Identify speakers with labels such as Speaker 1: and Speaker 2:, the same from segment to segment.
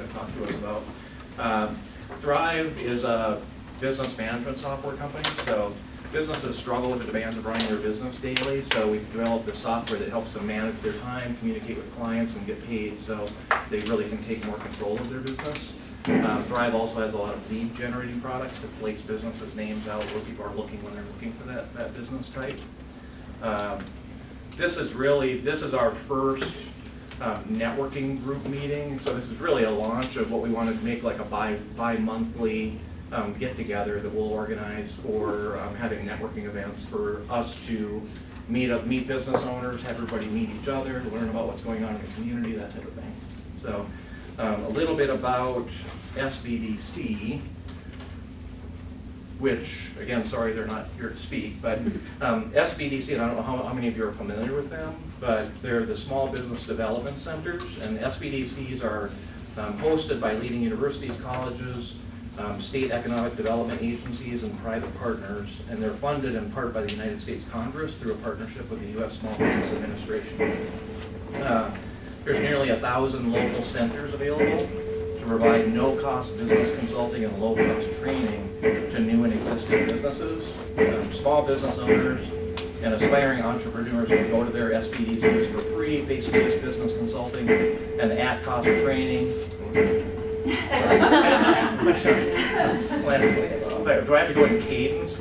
Speaker 1: to talk to us about. Thryv is a business management software company, so businesses struggle with the demands of running their business daily, so we've developed a software that helps them manage their time, communicate with clients, and get paid, so they really can take more control of their business. Thryv also has a lot of lead generating products to place businesses' names out where people are looking when they're looking for that business type. This is our first networking group meeting, so this is really a launch of what we wanted to make like a bi-monthly get together that we'll organize for having networking events for us to meet business owners, have everybody meet each other, learn about what's going on in the community, that type of thing. So a little bit about SBDC, which, again, sorry they're not here to speak, but SBDC, and I don't know how many of you are familiar with them, but they're the Small Business Development Centers, and SBDCs are hosted by leading universities, colleges, state economic development agencies, and private partners, and they're funded in part by the United States Congress through a partnership with the U.S. Small Business Administration. There's nearly 1,000 local centers available to provide no-cost business consulting and low-cost training to new and existing businesses. Small business owners and aspiring entrepreneurs can go to their SBDCs for free, face-to-face business consulting, and at-cost training. Do I have to go in cadence?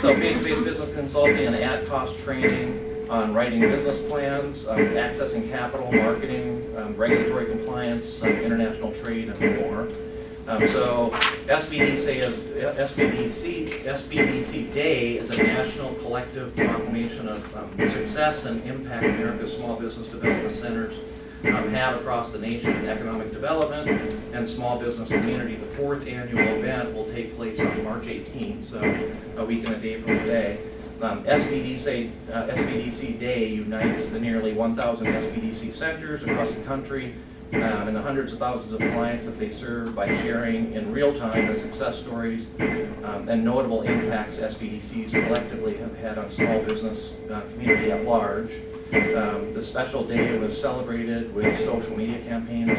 Speaker 1: So face-to-face business consulting and at-cost training on writing business plans, accessing capital, marketing, regulatory compliance, international trade, and more. So SBDC Day is a national collective proclamation of success and impact America's small business development centers have across the nation in economic development and small business community. The 4th annual event will take place on March 18th, so a week and a day from today. SBDC Day unites the nearly 1,000 SBDC centers across the country and the hundreds of thousands of clients that they serve by sharing in real time the success stories and notable impacts SBDCs collectively have had on small business community at large. The special day was celebrated with social media campaigns,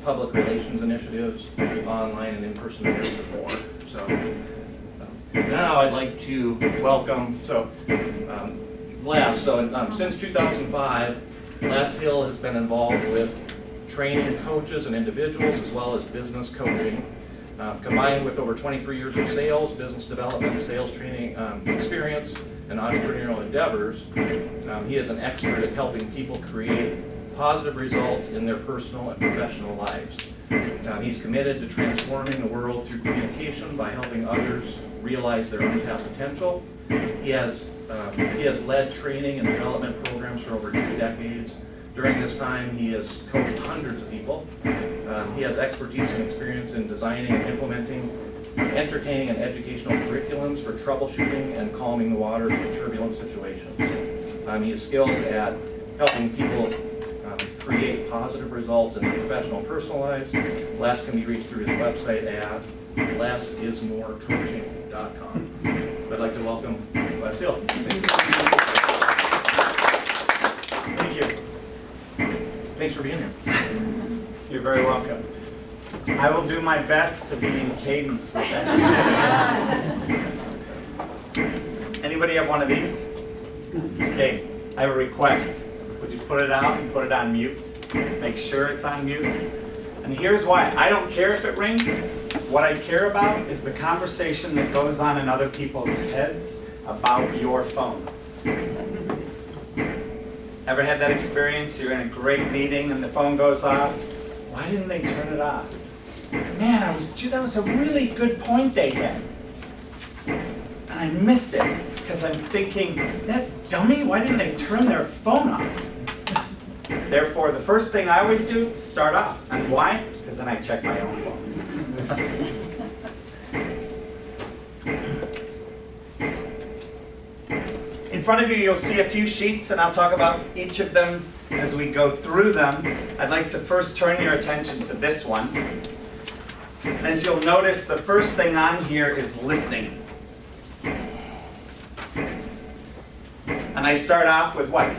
Speaker 1: public relations initiatives, online and in-person events and more. So now I'd like to welcome, Les. So since 2005, Les Hill has been involved with training coaches and individuals as well as business coaching. Combined with over 23 years of sales, business development, sales training experience, and entrepreneurial endeavors, he is an expert at helping people create positive results in their personal and professional lives. He's committed to transforming the world through communication by helping others realize their untapped potential. He has led training and development programs for over 2 decades. During this time, he has coached hundreds of people. He has expertise and experience in designing and implementing entertaining and educational curriculums for troubleshooting and calming the waters in turbulent situations. He is skilled at helping people create positive results in their professional and personal lives. Les can be reached through his website at lesismorecoaching.com. I'd like to welcome Les Hill. Thank you. Thanks for being here.
Speaker 2: You're very welcome. I will do my best to be in cadence with that. Anybody have one of these? Okay, I have a request. Would you put it out and put it on mute? Make sure it's on mute. And here's why. I don't care if it rings. What I care about is the conversation that goes on in other people's heads about your phone. Ever had that experience? You're in a great meeting and the phone goes off. Why didn't they turn it off? Man, that was a really good point they had. And I missed it because I'm thinking, that dummy, why didn't they turn their phone off? Therefore, the first thing I always do is start off. And why? Because then I check my own phone. In front of you, you'll see a few sheets, and I'll talk about each of them as we go through them. I'd like to first turn your attention to this one. As you'll notice, the first thing on here is listening. And I start off with what?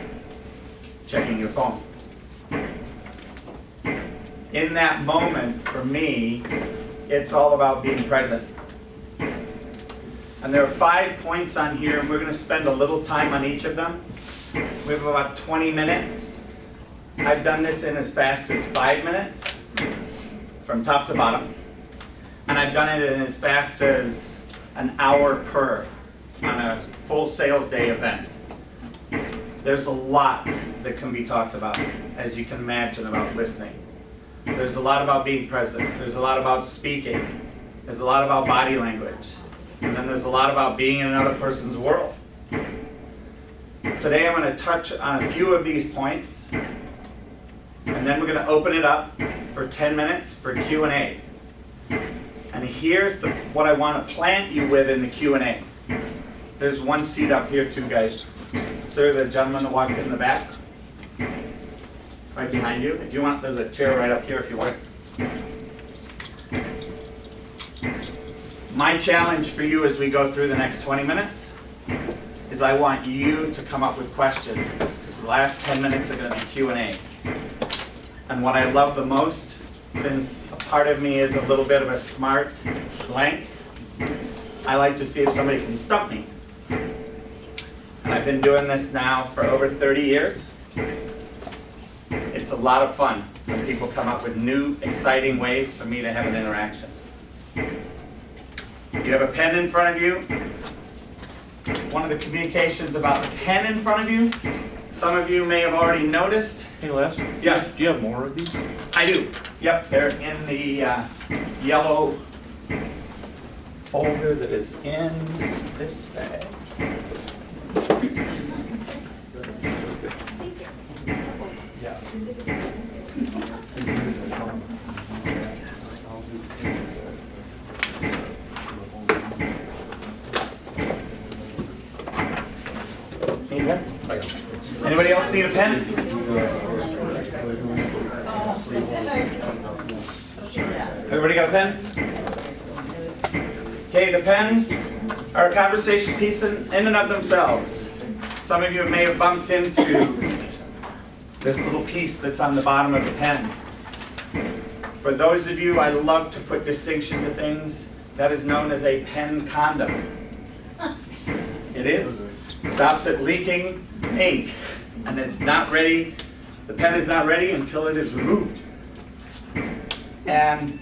Speaker 2: Checking your phone. in that moment, for me, it's all about being present. And there are 5 points on here, and we're going to spend a little time on each of them. We have about 20 minutes. I've done this in as fast as 5 minutes, from top to bottom. And I've done it in as fast as an hour per on a full sales day event. There's a lot that can be talked about, as you can imagine, about listening. There's a lot about being present. There's a lot about speaking. There's a lot about body language. And then there's a lot about being in another person's world. Today I'm going to touch on a few of these points, and then we're going to open it up for 10 minutes for Q&A. And here's what I want to plant you with in the Q&A. There's one seat up here too, guys. Sir, the gentleman that walked in the back, right behind you. If you want, there's a chair right up here if you want. My challenge for you as we go through the next 20 minutes is I want you to come up with questions. Because the last 10 minutes are going to be Q&A. And what I love the most, since a part of me is a little bit of a smart blank, I like to see if somebody can stump me. And I've been doing this now for over 30 years. It's a lot of fun when people come up with new, exciting ways for me to have an interaction. You have a pen in front of you. One of the communications about the pen in front of you, some of you may have already noticed.
Speaker 1: Hey Les?
Speaker 2: Yes?
Speaker 1: Do you have more of these?
Speaker 2: I do. Yep, they're in the yellow folder that is in this bag. Yeah. Need a pen? Anybody else need a pen? Everybody got a pen? Okay, the pens are a conversation piece in and of themselves. Some of you may have bumped into this little piece that's on the bottom of the pen. For those of you, I love to put distinction to things. That is known as a pen condom. It is. Stops it leaking ink, and it's not ready. The pen is not ready until it is removed. And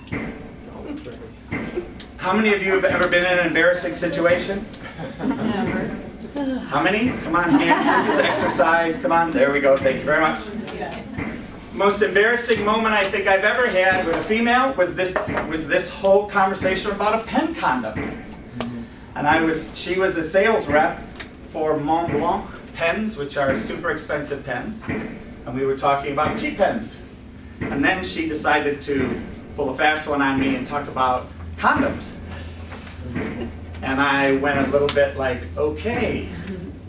Speaker 2: how many of you have ever been in an embarrassing situation?
Speaker 3: Never.
Speaker 2: How many? Come on, hands. This is exercise. Come on. There we go. Thank you very much. Most embarrassing moment I think I've ever had with a female was this whole conversation about a pen condom. And she was a sales rep for Mont Blanc pens, which are super expensive pens. And we were talking about cheap pens. And then she decided to pull a fast one on me and talk about condoms. And I went a little bit like, okay,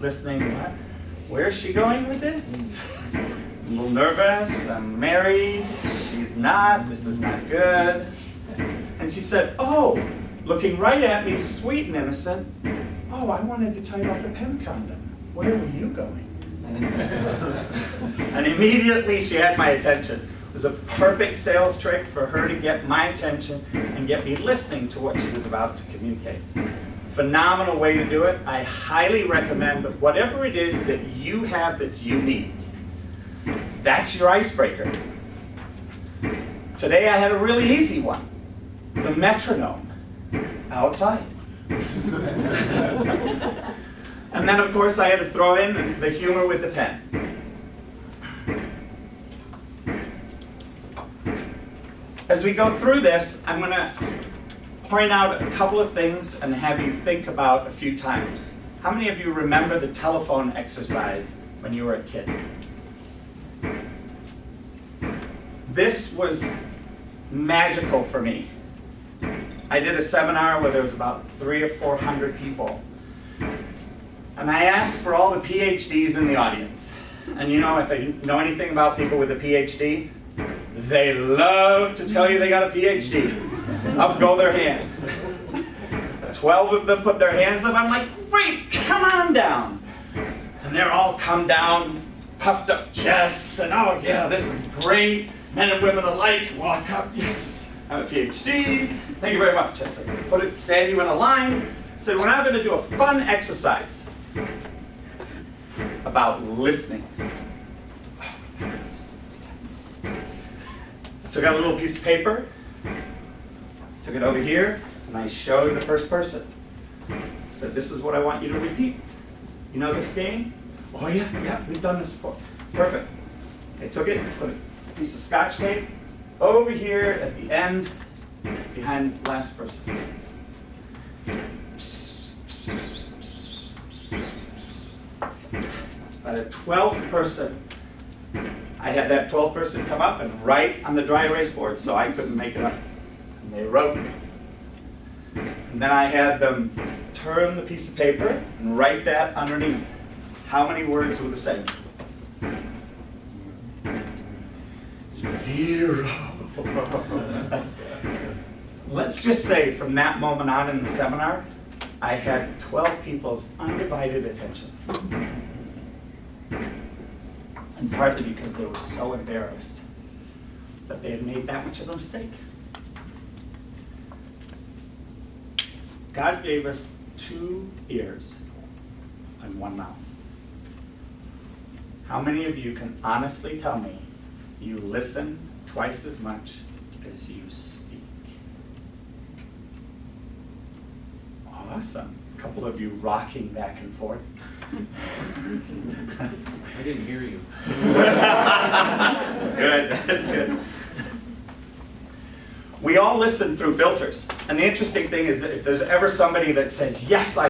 Speaker 2: listening, what? Where's she going with this? I'm a little nervous, I'm married, she's not, this is not good. And she said, oh, looking right at me, sweet and innocent, oh, I wanted to tell you about the pen condom. Where were you going? And immediately she had my attention. It was a perfect sales trick for her to get my attention and get me listening to what she was about to communicate. Phenomenal way to do it. I highly recommend that whatever it is that you have that's unique, that's your icebreaker. Today I had a really easy one. The metronome outside. And then of course I had to throw in the humor with the pen. As we go through this, I'm going to point out a couple of things and have you think about a few times. How many of you remember the telephone exercise when you were a kid? This was magical for me. I did a seminar where there was about 300 or 400 people. And I asked for all the PhDs in the audience. And you know, if I know anything about people with a PhD, they love to tell you they got a PhD. Up go their hands. 12 of them put their hands up. I'm like, great, come on down. And they're all come down, puffed up chests, and oh yeah, this is great. Men and women alike walk up, yes, I'm a PhD. Thank you very much. I said, stand you in a line. I said, we're now going to do a fun exercise about listening. Took out a little piece of paper, took it over here, and I showed the first person. Said, this is what I want you to repeat. You know this game? Oh yeah, yeah, we've done this before. Perfect. I took it, put a piece of Scotch tape over here at the end, behind the last person. By the 12th person, I had that 12th person come up and write on the dry erase board so I couldn't make it up. And they wrote. And then I had them turn the piece of paper and write that underneath. How many words were the same? 0. Let's just say from that moment on in the seminar, I had 12 people's undivided attention. And partly because they were so embarrassed that they had made that much of a mistake. God gave us 2 ears and 1 mouth. How many of you can honestly tell me you listen twice as much as you speak? Awesome. A couple of you rocking back and forth.
Speaker 1: I didn't hear you.
Speaker 2: That's good. That's good. We all listen through filters. And the interesting thing is that if there's ever somebody that says, yes, I